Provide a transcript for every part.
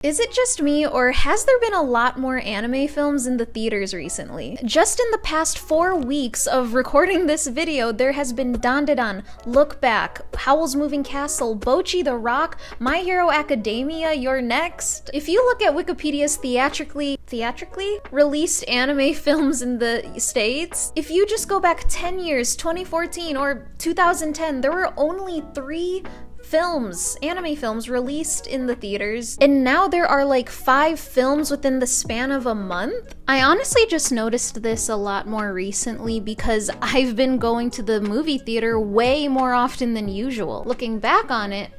Is it just me, or has there been a lot more anime films in the theaters recently? Just in the past 4 weeks of recording this video, there has been Dandadan, Look Back, Howl's Moving Castle, Bocchi the Rock, My Hero Academia, You're Next. If you look at Wikipedia's theatrically released anime films in the States, if you just go back 10 years, 2014 or 2010, there were only 3 anime films released in the theaters, and now there are like 5 films within the span of a month. I honestly just noticed this a lot more recently because I've been going to the movie theater way more often than usual. Looking back on it,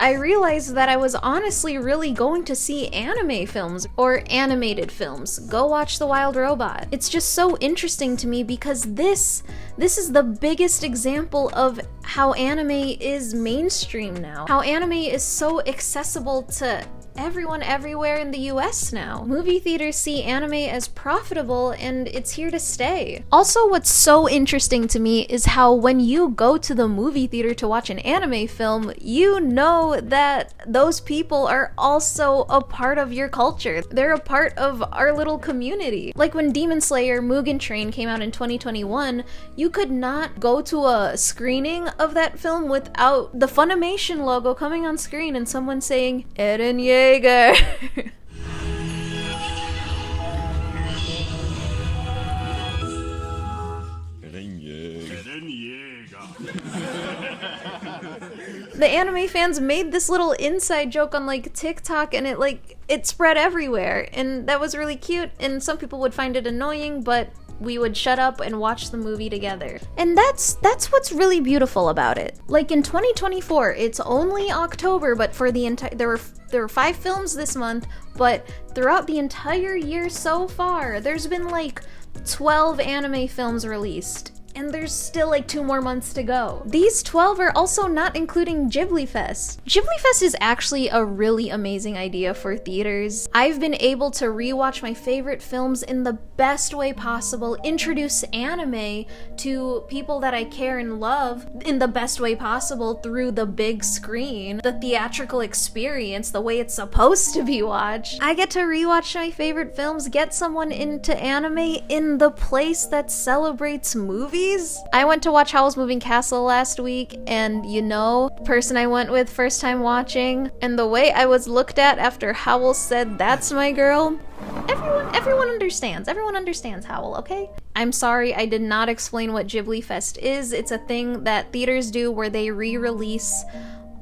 I realized that I was honestly really going to see anime films or animated films. Go watch The Wild Robot. It's just so interesting to me because this is the biggest example of how anime is mainstream now. How anime is so accessible to everyone everywhere in the US now. Movie theaters see anime as profitable and it's here to stay. Also, what's so interesting to me is how when you go to the movie theater to watch an anime film, you know that those people are also a part of your culture. They're a part of our little community. Like when Demon Slayer Mugen Train came out in 2021, you could not go to a screening of that film without the Funimation logo coming on screen and someone saying, Eren Yeager. The anime fans made this little inside joke on like TikTok and it spread everywhere, and that was really cute, and some people would find it annoying, but we would shut up and watch the movie together. And that's what's really beautiful about it. Like in 2024, it's only October, but for the entire there were 5 films this month, but throughout the entire year so far, there's been like 12 anime films released. And there's still like 2 more months to go. These 12 are also not including Ghibli Fest. Ghibli Fest is actually a really amazing idea for theaters. I've been able to rewatch my favorite films in the best way possible, introduce anime to people that I care and love in the best way possible through the big screen, the theatrical experience, the way it's supposed to be watched. I get to rewatch my favorite films, get someone into anime in the place that celebrates movies. I went to watch Howl's Moving Castle last week, and the person I went with first time watching, and the way I was looked at after Howl said, "That's my girl," everyone understands. Everyone understands Howl, okay? I'm sorry, I did not explain what Ghibli Fest is. It's a thing that theaters do where they re-release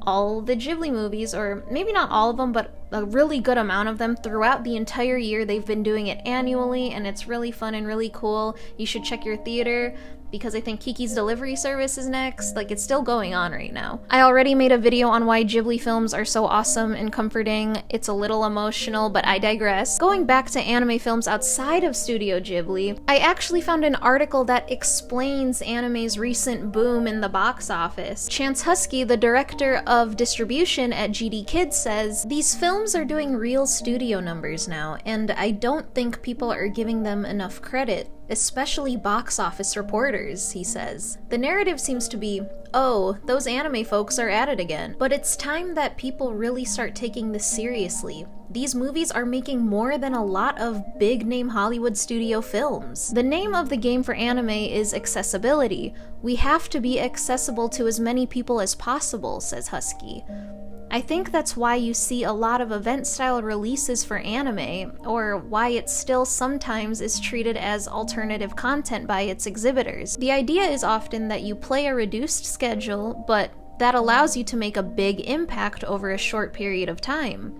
all the Ghibli movies, or maybe not all of them, but a really good amount of them throughout the entire year. They've been doing it annually, and it's really fun and really cool. You should check your theater, because I think Kiki's Delivery Service is next. Like, it's still going on right now. I already made a video on why Ghibli films are so awesome and comforting. It's a little emotional, but I digress. Going back to anime films outside of Studio Ghibli, I actually found an article that explains anime's recent boom in the box office. Chance Husky, the director of distribution at GD Kids, says, "These films are doing real studio numbers now, and I don't think people are giving them enough credit, especially box office reporters," he says. The narrative seems to be, oh, those anime folks are at it again. But it's time that people really start taking this seriously. These movies are making more than a lot of big-name Hollywood studio films. The name of the game for anime is accessibility. We have to be accessible to as many people as possible, says Husky. I think that's why you see a lot of event-style releases for anime, or why it still sometimes is treated as alternative content by its exhibitors. The idea is often that you play a reduced schedule, but that allows you to make a big impact over a short period of time.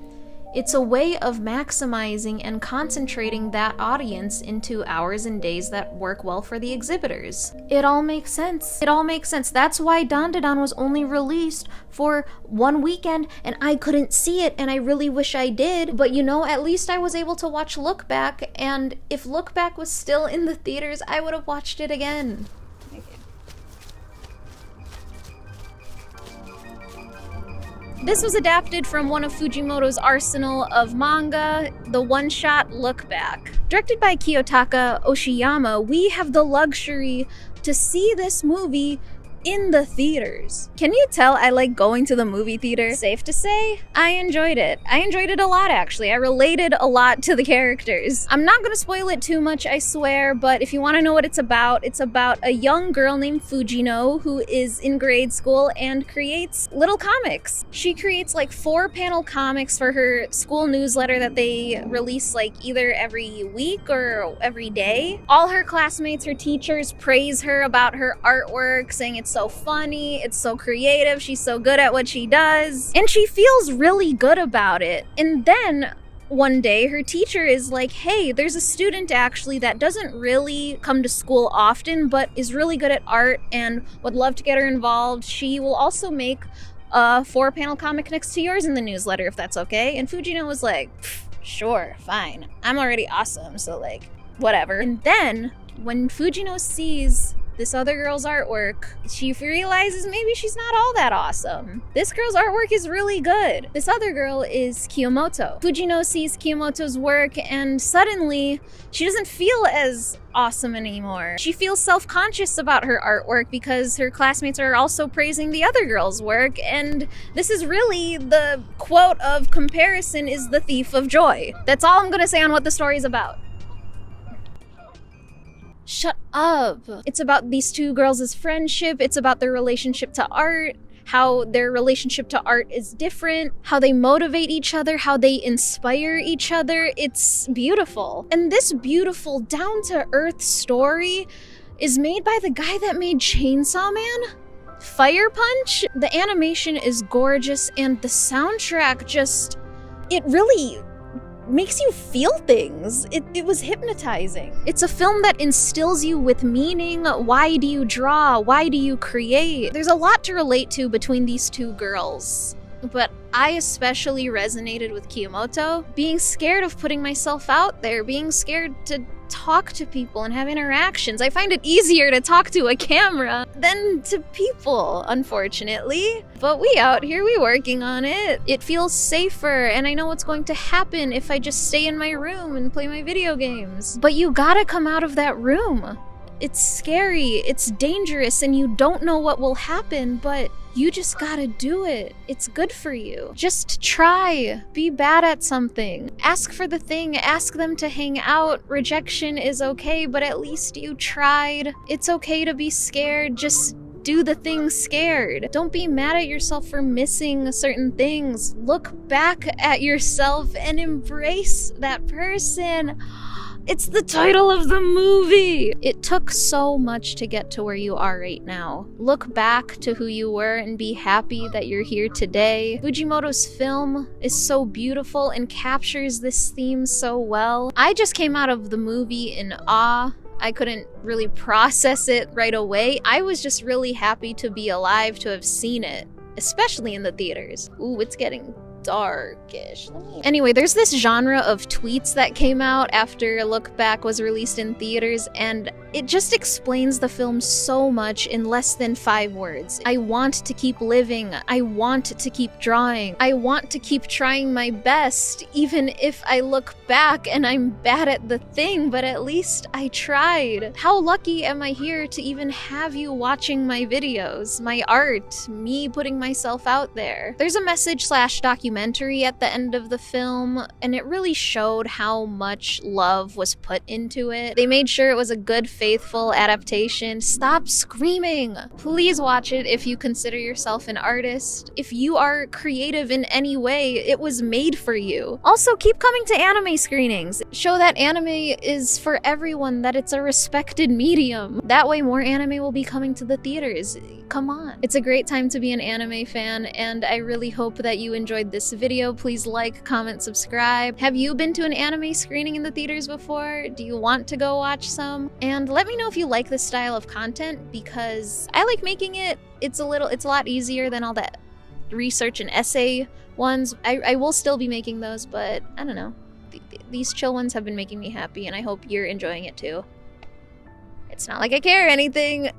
It's a way of maximizing and concentrating that audience into hours and days that work well for the exhibitors. It all makes sense. It all makes sense. That's why Dandadan was only released for 1 weekend, and I couldn't see it, and I really wish I did. But at least I was able to watch Look Back, and if Look Back was still in the theaters, I would have watched it again. This was adapted from one of Fujimoto's arsenal of manga, the one-shot Look Back. Directed by Kiyotaka Oshiyama, we have the luxury to see this movie in the theaters. Can you tell I like going to the movie theater? Safe to say, I enjoyed it. I enjoyed it a lot, actually. I related a lot to the characters. I'm not gonna spoil it too much, I swear, but if you want to know what it's about a young girl named Fujino who is in grade school and creates little comics. She creates like 4-panel comics for her school newsletter that they release like either every week or every day. All her classmates, her teachers praise her about her artwork, saying it's so funny, it's so creative, she's so good at what she does, and she feels really good about it. And then one day her teacher is like, hey, there's a student actually that doesn't really come to school often but is really good at art and would love to get her involved. She will also make a 4-panel comic next to yours in the newsletter if that's okay. And Fujino was like, sure, fine, I'm already awesome, so like whatever. And then when Fujino sees this other girl's artwork, she realizes maybe she's not all that awesome. This girl's artwork is really good. This other girl is Kiyomoto. Fujino sees Kiyomoto's work and suddenly she doesn't feel as awesome anymore. She feels self-conscious about her artwork because her classmates are also praising the other girl's work, and this is really the quote of comparison is the thief of joy. That's all I'm gonna say on what the story's about. Shut up. It's about these two girls' friendship. It's about their relationship to art, how their relationship to art is different, how they motivate each other, how they inspire each other. It's beautiful. And this beautiful, down-to-earth story is made by the guy that made Chainsaw Man? Fire Punch? The animation is gorgeous and the soundtrack just... it really makes you feel things. It was hypnotizing. It's a film that instills you with meaning. Why do you draw? Why do you create? There's a lot to relate to between these two girls. But I especially resonated with Kiyomoto. Being scared of putting myself out there, being scared to talk to people and have interactions. I find it easier to talk to a camera than to people, unfortunately. But we out here, we working on it. It feels safer, and I know what's going to happen if I just stay in my room and play my video games. But you gotta come out of that room. It's scary, it's dangerous, and you don't know what will happen, but you just gotta do it. It's good for you. Just try. Be bad at something. Ask for the thing. Ask them to hang out. Rejection is okay, but at least you tried. It's okay to be scared. Just do the thing scared. Don't be mad at yourself for missing certain things. Look back at yourself and embrace that person. It's the title of the movie! It took so much to get to where you are right now. Look back to who you were and be happy that you're here today. Fujimoto's film is so beautiful and captures this theme so well. I just came out of the movie in awe. I couldn't really process it right away. I was just really happy to be alive to have seen it, especially in the theaters. Ooh, it's getting darkish. Anyway, there's this genre of tweets that came out after Look Back was released in theaters, and it just explains the film so much in less than 5 words. I want to keep living. I want to keep drawing. I want to keep trying my best, even if I look back and I'm bad at the thing, but at least I tried. How lucky am I here to even have you watching my videos, my art, me putting myself out there. There's a message/documentary at the end of the film, and it really showed how much love was put into it. They made sure it was a good, faithful adaptation. Stop screaming! Please watch it if you consider yourself an artist. If you are creative in any way, it was made for you. Also, keep coming to anime screenings. Show that anime is for everyone, that it's a respected medium. That way more anime will be coming to the theaters. Come on. It's a great time to be an anime fan, and I really hope that you enjoyed this video. Please like, comment, subscribe. Have you been to an anime screening in the theaters before? Do you want to go watch some? And let me know if you like this style of content, because I like making it. It's a lot easier than all that research and essay ones. I will still be making those, but I don't know. These chill ones have been making me happy, and I hope you're enjoying it too. It's not like I care or anything.